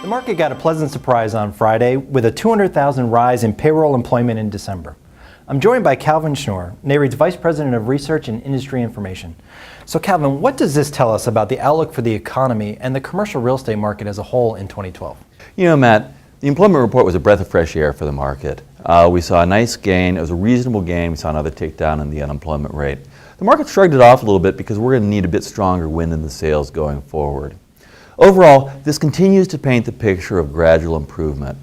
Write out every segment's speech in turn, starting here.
The market got a pleasant surprise on Friday with a 200,000 rise in payroll employment in December. I'm joined by Calvin Schnure, REITs Vice President of Research and Industry Information. So Calvin, what does this tell us about the outlook for the economy and the commercial real estate market as a whole in 2012? You know, Matt, the employment report was a breath of fresh air for the market. We saw a nice gain. It was a reasonable gain. We saw another tick down in the unemployment rate. The market shrugged it off a little bit because we're going to need a bit stronger wind in the sails going forward. Overall, this continues to paint the picture of gradual improvement.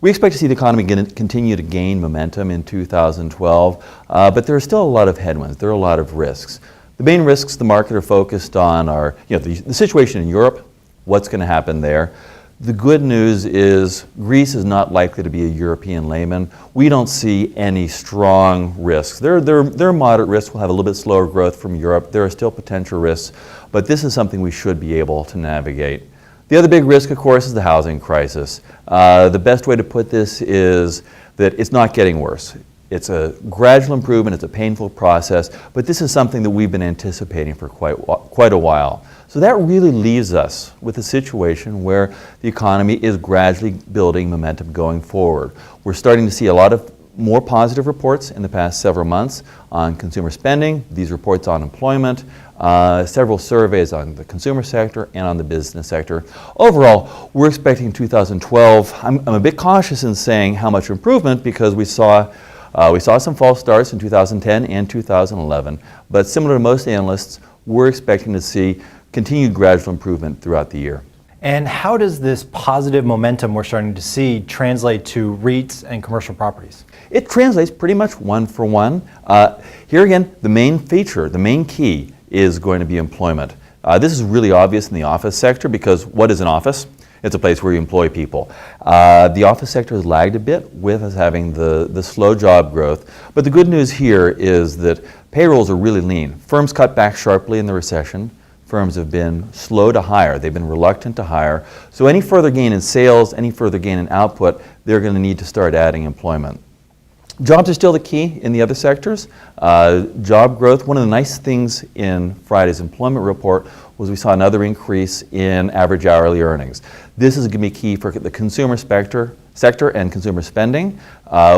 We expect to see the economy continue to gain momentum in 2012, but there are still a lot of headwinds. There are a lot of risks. The main risks the market are focused on are the situation in Europe, what's going to happen there. The good news is Greece is not likely to be a European layman. We don't see any strong risks. There are moderate risks. We'll have a little bit slower growth from Europe. There are still potential risks, but this is something we should be able to navigate. The other big risk, of course, is the housing crisis. The best way to put this is that it's not getting worse. It's a gradual improvement, it's a painful process, but this is something that we've been anticipating for quite a while. So that really leaves us with a situation where the economy is gradually building momentum going forward. We're starting to see a lot of more positive reports in the past several months on consumer spending, these reports on employment, several surveys on the consumer sector and on the business sector. Overall, we're expecting 2012, I'm a bit cautious in saying how much improvement because we saw some false starts in 2010 and 2011, but similar to most analysts, we're expecting to see continued gradual improvement throughout the year. And how does this positive momentum we're starting to see translate to REITs and commercial properties? It translates pretty much one for one. Here again, the main feature, the main key is going to be employment. This is really obvious in the office sector because what is an office? It's a place where you employ people. The office sector has lagged a bit with us having the slow job growth, but the good news here is that payrolls are really lean. Firms cut back sharply in the recession. Firms have been slow to hire. They've been reluctant to hire. So any further gain in sales, any further gain in output, they're going to need to start adding employment. Jobs are still the key in the other sectors. Job growth, one of the nice things in Friday's employment report was we saw another increase in average hourly earnings. This is going to be key for the consumer sector and consumer spending.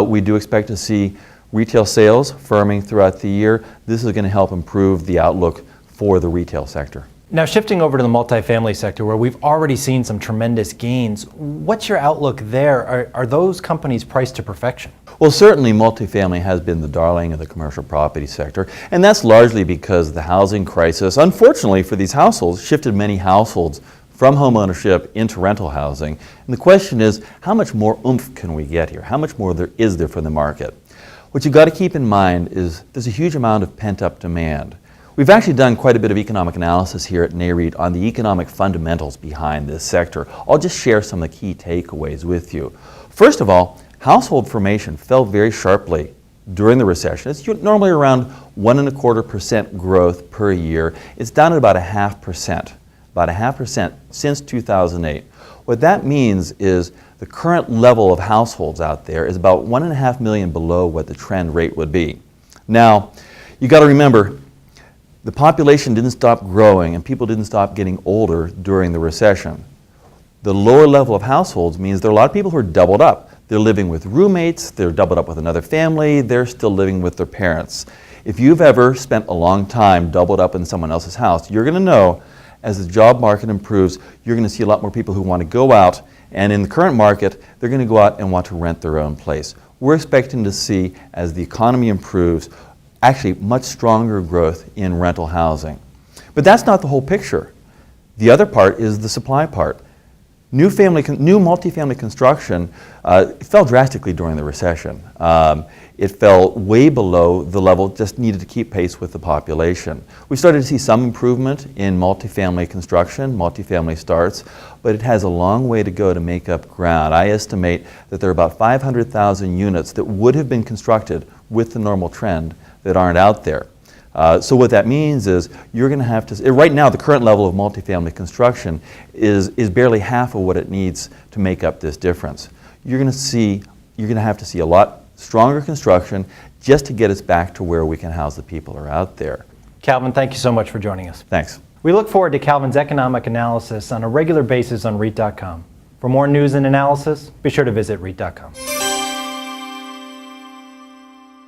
We do expect to see retail sales firming throughout the year. This is going to help improve the outlook for the retail sector. Now shifting over to the multifamily sector where we've already seen some tremendous gains, what's your outlook there? Are those companies priced to perfection? Well, certainly multifamily has been the darling of the commercial property sector, and that's largely because the housing crisis, unfortunately for these households, shifted many households from home ownership into rental housing. And the question is, how much more oomph can we get here? How much more is there for the market? What you've got to keep in mind is there's a huge amount of pent-up demand. We've actually done quite a bit of economic analysis here at REIT on the economic fundamentals behind this sector. I'll just share some of the key takeaways with you. First of all, household formation fell very sharply during the recession. It's normally around 1.25% growth per year. It's down at about 0.5% since 2008. What that means is the current level of households out there is about 1.5 million below what the trend rate would be. Now, you got to remember, the population didn't stop growing and people didn't stop getting older during the recession. The lower level of households means there are a lot of people who are doubled up. They're living with roommates, they're doubled up with another family, they're still living with their parents. If you've ever spent a long time doubled up in someone else's house, you're going to know as the job market improves, you're going to see a lot more people who want to go out, and in the current market, they're going to go out and want to rent their own place. We're expecting to see, as the economy improves, actually much stronger growth in rental housing. But that's not the whole picture. The other part is the supply part. New multifamily construction fell drastically during the recession. It fell way below the level just needed to keep pace with the population. We started to see some improvement in multifamily construction, multifamily starts, but it has a long way to go to make up ground. I estimate that there are about 500,000 units that would have been constructed with the normal trend that aren't out there. So what that means is you're going to have to, right now the current level of multifamily construction is barely half of what it needs to make up this difference. You're going to have to see a lot stronger construction just to get us back to where we can house the people who are out there. Calvin, thank you so much for joining us. Thanks. We look forward to Calvin's economic analysis on a regular basis on REIT.com. For For more news and analysis, be sure to visit REIT.com.